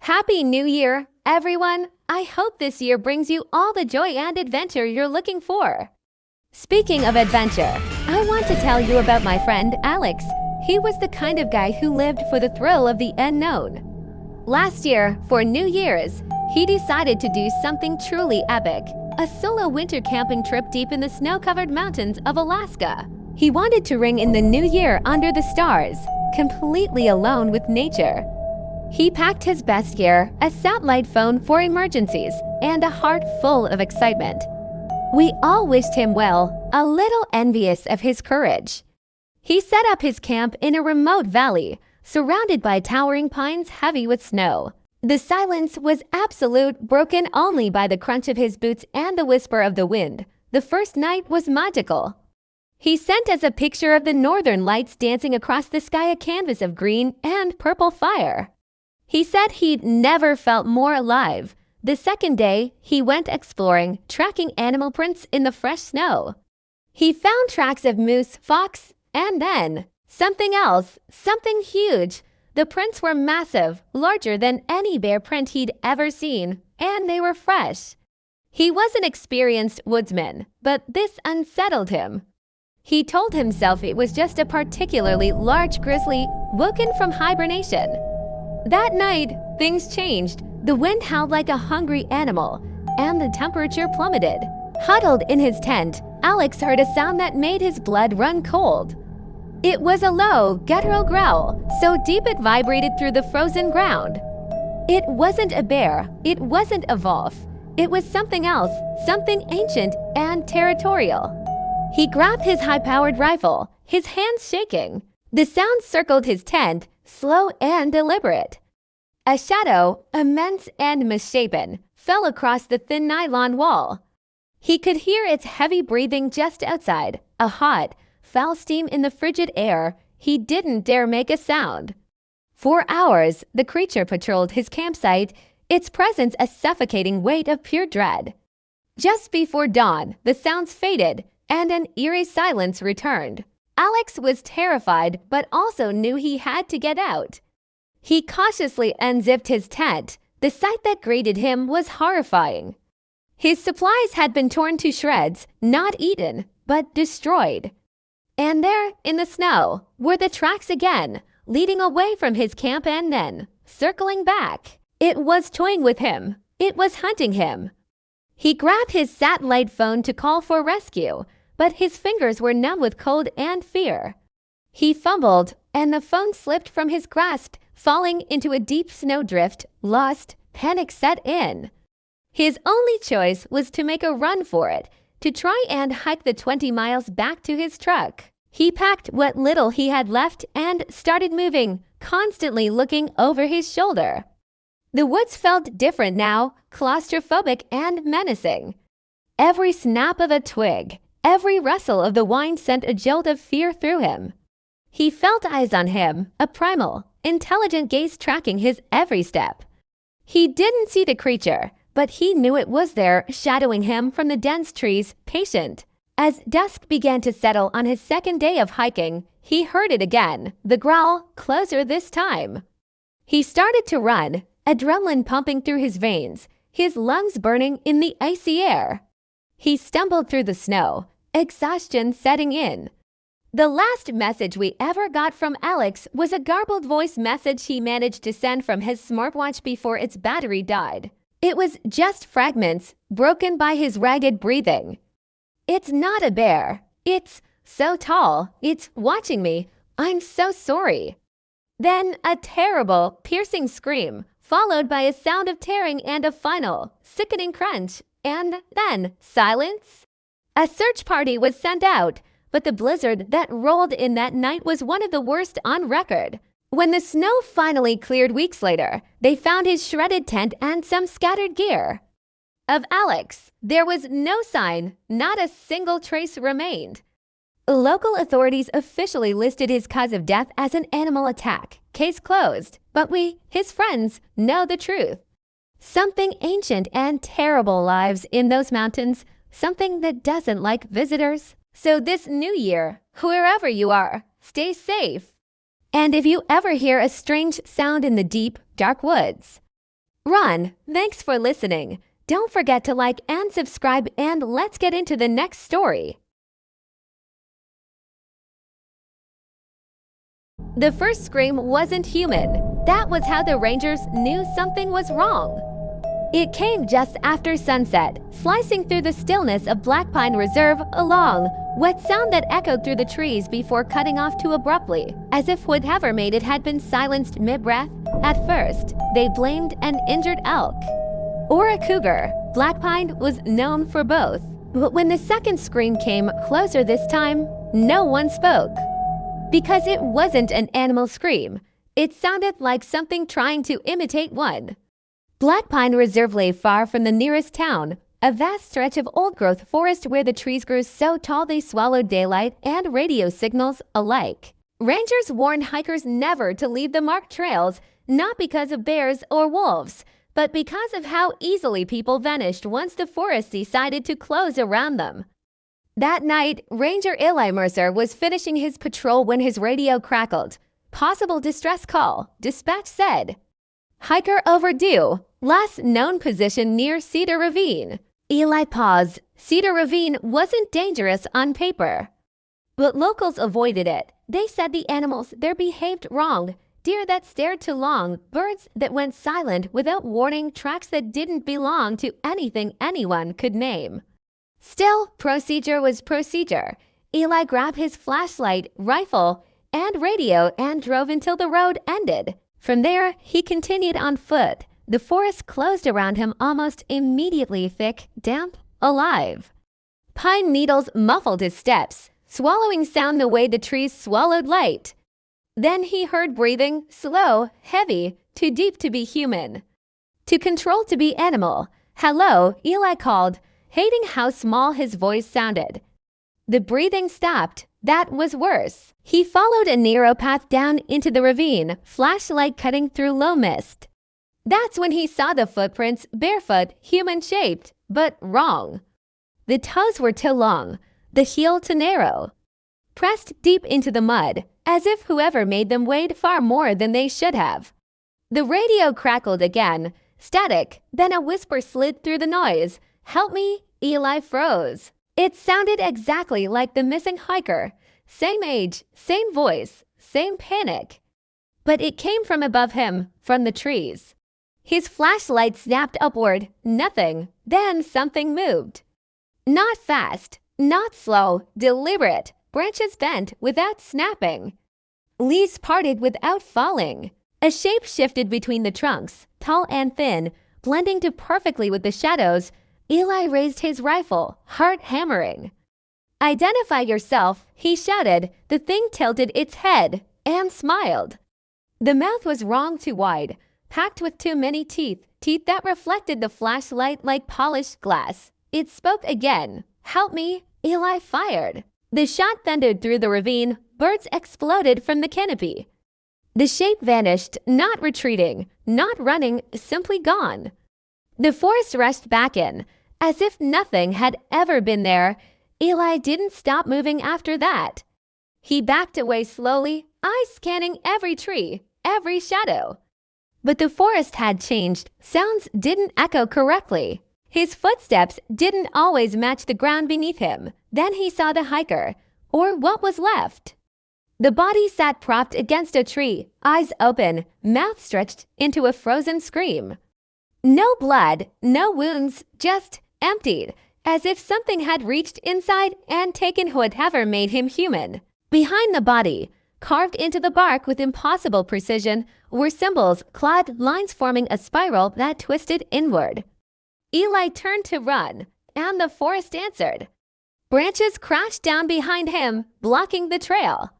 Happy New Year, everyone! I hope this year brings you all the joy and adventure you're looking for. Speaking of adventure, I want to tell you about my friend Alex. He was the kind of guy who lived for the thrill of the unknown. Last year, for New Year's, he decided to do something truly epic, a solo winter camping trip deep in the snow-covered mountains of Alaska. He wanted to ring in the new year under the stars, completely alone with nature. He packed his best gear, a satellite phone for emergencies, and a heart full of excitement. We all wished him well, a little envious of his courage. He set up his camp in a remote valley, surrounded by towering pines heavy with snow. The silence was absolute, broken only by the crunch of his boots and the whisper of the wind. The first night was magical. He sent us a picture of the northern lights dancing across the sky, a canvas of green and purple fire. He said he'd never felt more alive. The second day, he went exploring, tracking animal prints in the fresh snow. He found tracks of moose, fox, and then something else, something huge. The prints were massive, larger than any bear print he'd ever seen, and they were fresh. He was an experienced woodsman, but this unsettled him. He told himself it was just a particularly large grizzly woken from hibernation. That night, things changed. The wind howled like a hungry animal, and the temperature plummeted. Huddled in his tent, Alex heard a sound that made his blood run cold. It was a low, guttural growl, so deep it vibrated through the frozen ground. It wasn't a bear, it wasn't a wolf. It was something else, something ancient and territorial. He grabbed his high-powered rifle, his hands shaking. The sound circled his tent, slow and deliberate. A shadow, immense and misshapen, fell across the thin nylon wall. He could hear its heavy breathing just outside, a hot, foul steam in the frigid air. He didn't dare make a sound. For hours, the creature patrolled his campsite, its presence a suffocating weight of pure dread. Just before dawn, the sounds faded, and an eerie silence returned. Alex was terrified, but also knew he had to get out. He cautiously unzipped his tent. The sight that greeted him was horrifying. His supplies had been torn to shreds, not eaten, but destroyed. And there, in the snow, were the tracks again, leading away from his camp and then circling back. It was toying with him. It was hunting him. He grabbed his satellite phone to call for rescue, but his fingers were numb with cold and fear. He fumbled, and the phone slipped from his grasp, falling into a deep snowdrift. Lost, panic set in. His only choice was to make a run for it, to try and hike the 20 miles back to his truck. He packed what little he had left and started moving, constantly looking over his shoulder. The woods felt different now, claustrophobic and menacing. Every snap of a twig, every rustle of the wind sent a jolt of fear through him. He felt eyes on him, a primal, intelligent gaze tracking his every step. He didn't see the creature, but he knew it was there, shadowing him from the dense trees, patient. As dusk began to settle on his second day of hiking, he heard it again, the growl, closer this time. He started to run, adrenaline pumping through his veins, his lungs burning in the icy air. He stumbled through the snow, exhaustion setting in. The last message we ever got from Alex was a garbled voice message he managed to send from his smartwatch before its battery died. It was just fragments, broken by his ragged breathing. "It's not a bear. It's so tall. It's watching me. I'm so sorry." Then a terrible, piercing scream, followed by a sound of tearing and a final, sickening crunch, and then silence. A search party was sent out, but the blizzard that rolled in that night was one of the worst on record. When the snow finally cleared weeks later, they found his shredded tent and some scattered gear. Of Alex, there was no sign, not a single trace remained. Local authorities officially listed his cause of death as an animal attack, case closed, but we, his friends, know the truth. Something ancient and terrible lives in those mountains, something that doesn't like visitors. So this new year, wherever you are, stay safe. And if you ever hear a strange sound in the deep, dark woods, Run! Thanks for listening. Don't forget to like and subscribe, and let's get into the next story. The first scream wasn't human. That was how the Rangers knew something was wrong. It came just after sunset, slicing through the stillness of Black Pine Reserve, a long, wet sound that echoed through the trees before cutting off too abruptly, as if whatever made it had been silenced mid-breath. At first, they blamed an injured elk or a cougar. Black Pine was known for both. But when the second scream came closer this time, no one spoke. Because it wasn't an animal scream. It sounded like something trying to imitate one. Black Pine Reserve lay far from the nearest town, a vast stretch of old-growth forest where the trees grew so tall they swallowed daylight and radio signals alike. Rangers warned hikers never to leave the marked trails, not because of bears or wolves, but because of how easily people vanished once the forest decided to close around them. That night, Ranger Eli Mercer was finishing his patrol when his radio crackled. Possible distress call, dispatch said. Hiker overdue. Last known position near Cedar Ravine. Eli paused. Cedar Ravine wasn't dangerous on paper, but locals avoided it. They said the animals there behaved wrong. Deer that stared too long, birds that went silent without warning, tracks that didn't belong to anything anyone could name. Still, procedure was procedure. Eli grabbed his flashlight, rifle, and radio and drove until the road ended. From there, he continued on foot. The forest closed around him almost immediately, thick, damp, alive. Pine needles muffled his steps, swallowing sound the way the trees swallowed light. Then he heard breathing, slow, heavy, too deep to be human, too controlled to be animal. Hello, Eli called, hating how small his voice sounded. The breathing stopped. That was worse. He followed a narrow path down into the ravine, flashlight cutting through low mist. That's when he saw the footprints, barefoot, human-shaped, but wrong. The toes were too long, the heel too narrow, pressed deep into the mud, as if whoever made them weighed far more than they should have. The radio crackled again, static, then a whisper slid through the noise. Help me, Eli froze. It sounded exactly like the missing hiker. Same age, same voice, same panic. But it came from above him, from the trees. His flashlight snapped upward. Nothing. Then something moved. Not fast, not slow, deliberate. Branches bent without snapping. Leaves parted without falling. A shape shifted between the trunks, tall and thin, blending too perfectly with the shadows. Eli raised his rifle, heart hammering. Identify yourself, he shouted. The thing tilted its head and smiled. The mouth was wrong too wide, packed with too many teeth, teeth that reflected the flashlight like polished glass. It spoke again. Help me, Eli fired. The shot thundered through the ravine. Birds exploded from the canopy. The shape vanished, not retreating, not running, simply gone. The forest rushed back in, as if nothing had ever been there. Eli didn't stop moving after that. He backed away slowly, eyes scanning every tree, every shadow. But the forest had changed. Sounds didn't echo correctly. His footsteps didn't always match the ground beneath him. Then he saw the hiker, or what was left. The body sat propped against a tree, eyes open, mouth stretched into a frozen scream. No blood, no wounds, just emptied, as if something had reached inside and taken whatever made him human. Behind the body, carved into the bark with impossible precision, were symbols, clawed lines forming a spiral that twisted inward. Eli turned to run, and the forest answered. Branches crashed down behind him, blocking the trail.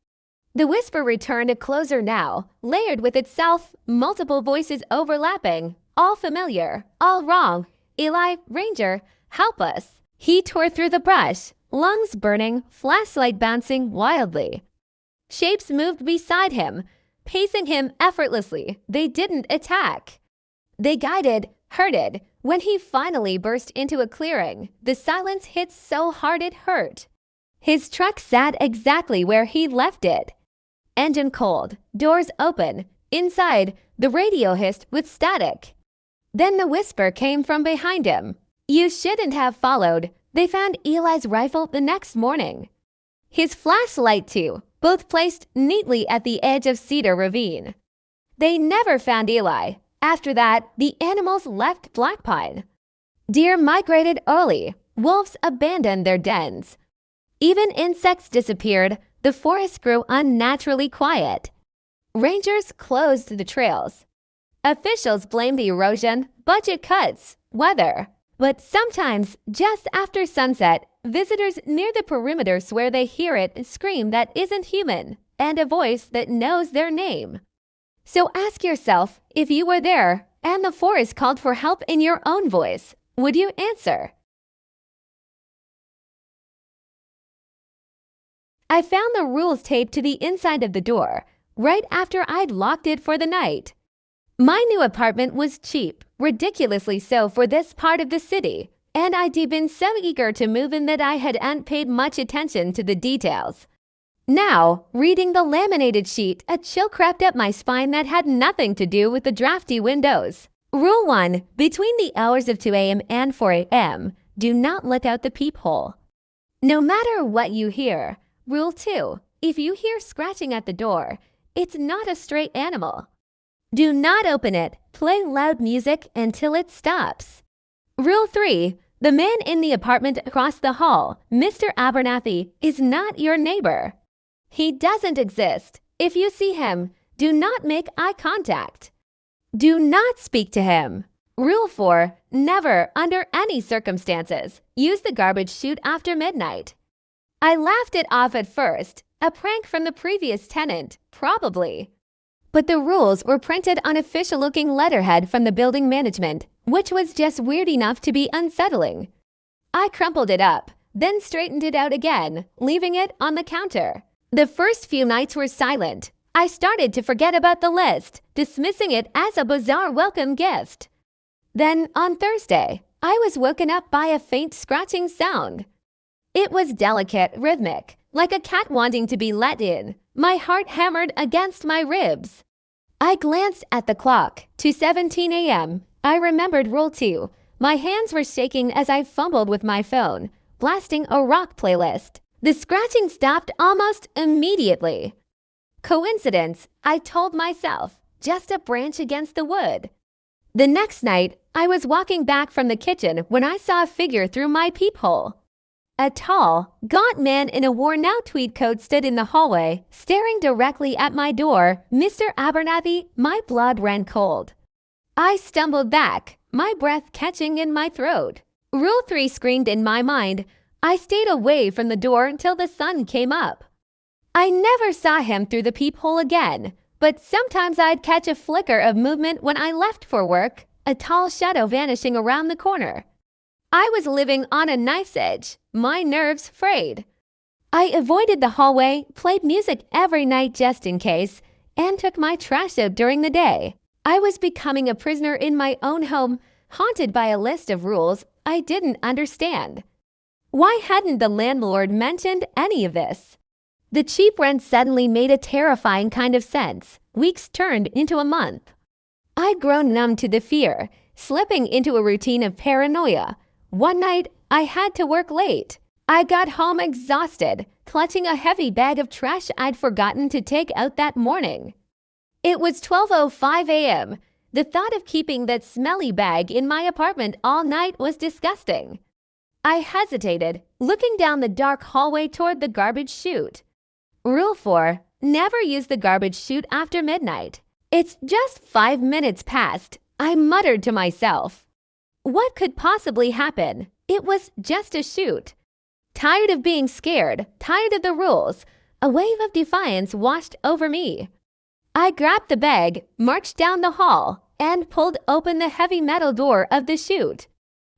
The whisper returned closer now, layered with itself, multiple voices overlapping, all familiar, all wrong. Eli, Ranger, help us. He tore through the brush, lungs burning, flashlight bouncing wildly. Shapes moved beside him, pacing him effortlessly. They didn't attack. They guided, herded. When he finally burst into a clearing, the silence hit so hard it hurt. His truck sat exactly where he left it. Engine cold, doors open. Inside, the radio hissed with static. Then the whisper came from behind him. You shouldn't have followed. They found Eli's rifle the next morning. His flashlight too, both placed neatly at the edge of Cedar Ravine. They never found Eli. After that, the animals left Black Pine. Deer migrated early. Wolves abandoned their dens. Even insects disappeared. The forest grew unnaturally quiet. Rangers closed the trails. Officials blamed the erosion, budget cuts, weather. But sometimes, just after sunset, visitors near the perimeter swear they hear it scream that isn't human and a voice that knows their name. So ask yourself, if you were there and the forest called for help in your own voice, would you answer? I found the rules taped to the inside of the door, right after I'd locked it for the night. My new apartment was cheap, ridiculously so for this part of the city, and I'd been so eager to move in that I hadn't paid much attention to the details. Now, reading the laminated sheet, a chill crept up my spine that had nothing to do with the drafty windows. Rule 1. Between the hours of 2 a.m. and 4 a.m., do not look out the peephole. No matter what you hear. Rule 2. If you hear scratching at the door, it's not a stray animal. Do not open it. Play loud music until it stops. Rule 3. The man in the apartment across the hall, Mr. Abernathy, is not your neighbor. He doesn't exist. If you see him, do not make eye contact. Do not speak to him. Rule 4. Never, under any circumstances, use the garbage chute after midnight. I laughed it off at first. A prank from the previous tenant, probably. But the rules were printed on official-looking letterhead from the building management, which was just weird enough to be unsettling. I crumpled it up, then straightened it out again, leaving it on the counter. The first few nights were silent. I started to forget about the list, dismissing it as a bizarre welcome gift. Then, on Thursday, I was woken up by a faint scratching sound. It was delicate, rhythmic, like a cat wanting to be let in. My heart hammered against my ribs. I glanced at the clock. 2:17 a.m. I remembered Rule 2. My hands were shaking as I fumbled with my phone, blasting a rock playlist. The scratching stopped almost immediately. Coincidence, I told myself. Just a branch against the wood. The next night, I was walking back from the kitchen when I saw a figure through my peephole. A tall, gaunt man in a worn-out tweed coat stood in the hallway, staring directly at my door. Mr. Abernathy, my blood ran cold. I stumbled back, my breath catching in my throat. Rule 3 screamed in my mind. I stayed away from the door until the sun came up. I never saw him through the peephole again, but sometimes I'd catch a flicker of movement when I left for work, a tall shadow vanishing around the corner. I was living on a knife's edge, my nerves frayed. I avoided the hallway, played music every night just in case, and took my trash out during the day. I was becoming a prisoner in my own home, haunted by a list of rules I didn't understand. Why hadn't the landlord mentioned any of this? The cheap rent suddenly made a terrifying kind of sense. Weeks turned into a month. I'd grown numb to the fear, slipping into a routine of paranoia. One night, I had to work late. I got home exhausted, clutching a heavy bag of trash I'd forgotten to take out that morning. It was 12:05 a.m. The thought of keeping that smelly bag in my apartment all night was disgusting. I hesitated, looking down the dark hallway toward the garbage chute. Rule 4. Never use the garbage chute after midnight. It's just 5 minutes past, I muttered to myself. What could possibly happen? It was just a chute. Tired of being scared, tired of the rules, a wave of defiance washed over me. I grabbed the bag, marched down the hall, and pulled open the heavy metal door of the chute.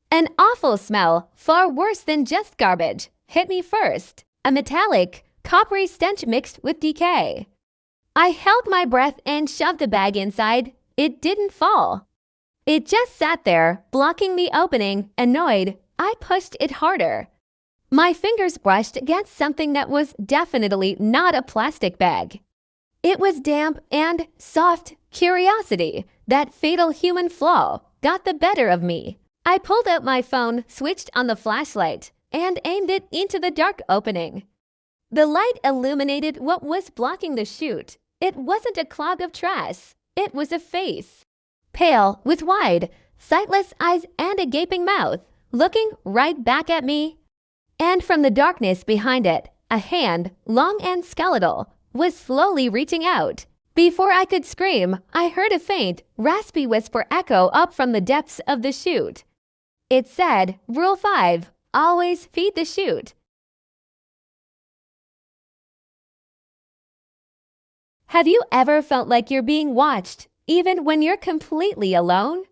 An awful smell, far worse than just garbage, hit me first. A metallic, coppery stench mixed with decay. I held my breath and shoved the bag inside. It didn't fall. It just sat there, blocking the opening. Annoyed, I pushed it harder. My fingers brushed against something that was definitely not a plastic bag. It was damp and soft. Curiosity, that fatal human flaw, got the better of me. I pulled out my phone, switched on the flashlight, and aimed it into the dark opening. The light illuminated what was blocking the chute. It wasn't a clog of trash. It was a face. Pale, with wide, sightless eyes and a gaping mouth, looking right back at me. And from the darkness behind it, a hand, long and skeletal, was slowly reaching out. Before I could scream, I heard a faint, raspy whisper echo up from the depths of the chute. It said, Rule 5, always feed the chute. Have you ever felt like you're being watched, even when you're completely alone?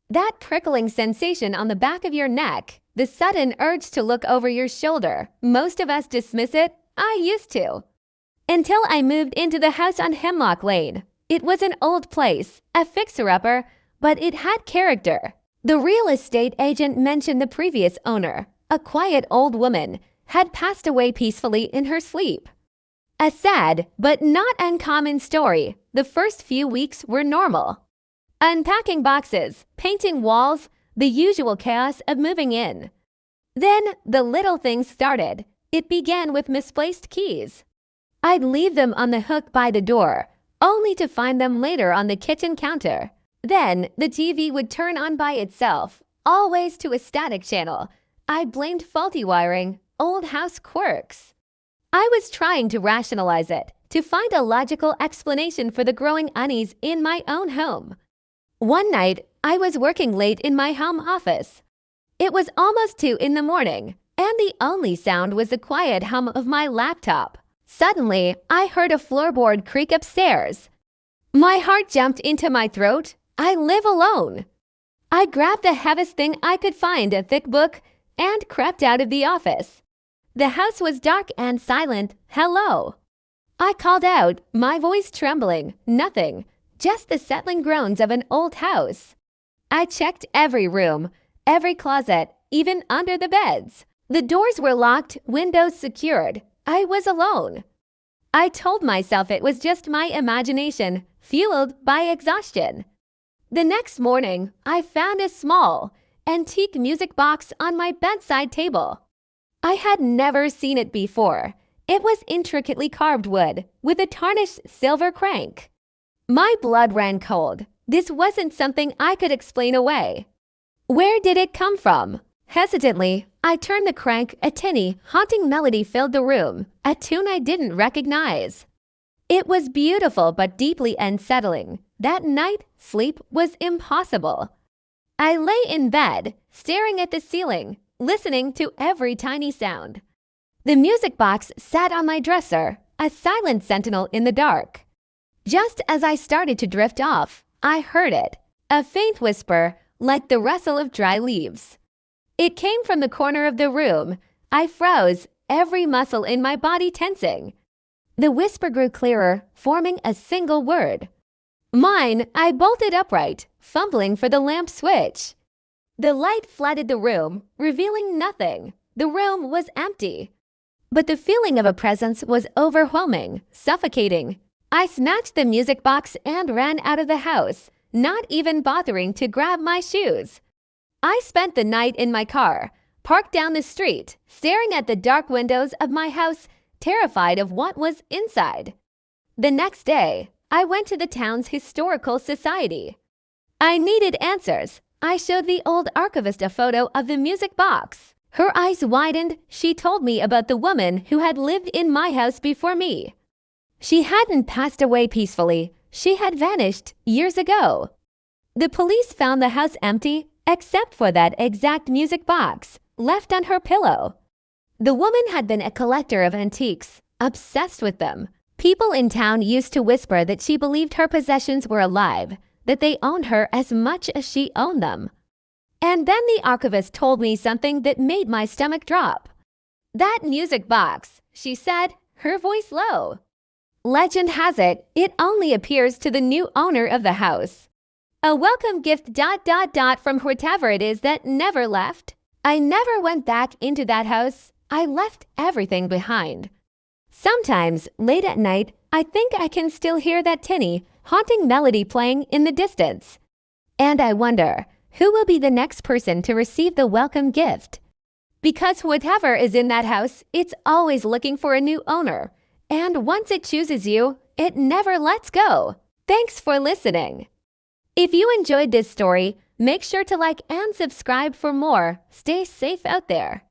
That prickling sensation on the back of your neck, the sudden urge to look over your shoulder, most of us dismiss it. I used to. Until I moved into the house on Hemlock Lane. It was an old place, a fixer-upper, but it had character. The real estate agent mentioned the previous owner, a quiet old woman, had passed away peacefully in her sleep. A sad, but not uncommon story. The first few weeks were normal. Unpacking boxes, painting walls, the usual chaos of moving in. Then the little things started. It began with misplaced keys. I'd leave them on the hook by the door, only to find them later on the kitchen counter. Then the TV would turn on by itself, always to a static channel. I blamed faulty wiring, old house quirks. I was trying to rationalize it, to find a logical explanation for the growing unease in my own home. One night, I was working late in my home office. It was almost 2 in the morning, and the only sound was the quiet hum of my laptop. Suddenly, I heard a floorboard creak upstairs. My heart jumped into my throat. I live alone. I grabbed the heaviest thing I could find, a thick book, and crept out of the office. The house was dark and silent. Hello. I called out, my voice trembling. Nothing, just the settling groans of an old house. I checked every room, every closet, even under the beds. The doors were locked, windows secured. I was alone. I told myself it was just my imagination, fueled by exhaustion. The next morning, I found a small, antique music box on my bedside table. I had never seen it before. It was intricately carved wood, with a tarnished silver crank. My blood ran cold. This wasn't something I could explain away. Where did it come from? Hesitantly, I turned the crank. A tinny, haunting melody filled the room, a tune I didn't recognize. It was beautiful but deeply unsettling. That night, sleep was impossible. I lay in bed, staring at the ceiling, listening to every tiny sound. The music box sat on my dresser, a silent sentinel in the dark. Just as I started to drift off, I heard it, a faint whisper like the rustle of dry leaves. It came from the corner of the room. I froze, every muscle in my body tensing. The whisper grew clearer, forming a single word. Mine. I bolted upright, fumbling for the lamp switch. The light flooded the room, revealing nothing. The room was empty. But the feeling of a presence was overwhelming, suffocating. I snatched the music box and ran out of the house, not even bothering to grab my shoes. I spent the night in my car, parked down the street, staring at the dark windows of my house, terrified of what was inside. The next day, I went to the town's historical society. I needed answers. I showed the old archivist a photo of the music box. Her eyes widened. She told me about the woman who had lived in my house before me. She hadn't passed away peacefully. She had vanished years ago. The police found the house empty, except for that exact music box, left on her pillow. The woman had been a collector of antiques, obsessed with them. People in town used to whisper that she believed her possessions were alive, that they owned her as much as she owned them. And then the archivist told me something that made my stomach drop. That music box, she said, her voice low. Legend has it, it only appears to the new owner of the house. A welcome gift ... from whatever it is that never left. I never went back into that house. I left everything behind. Sometimes, late at night, I think I can still hear that tinny, haunting melody playing in the distance. And I wonder, Who will be the next person to receive the welcome gift? Because whatever is in that house, it's always looking for a new owner. And once it chooses you, it never lets go. Thanks for listening. If you enjoyed this story, make sure to like and subscribe for more. Stay safe out there.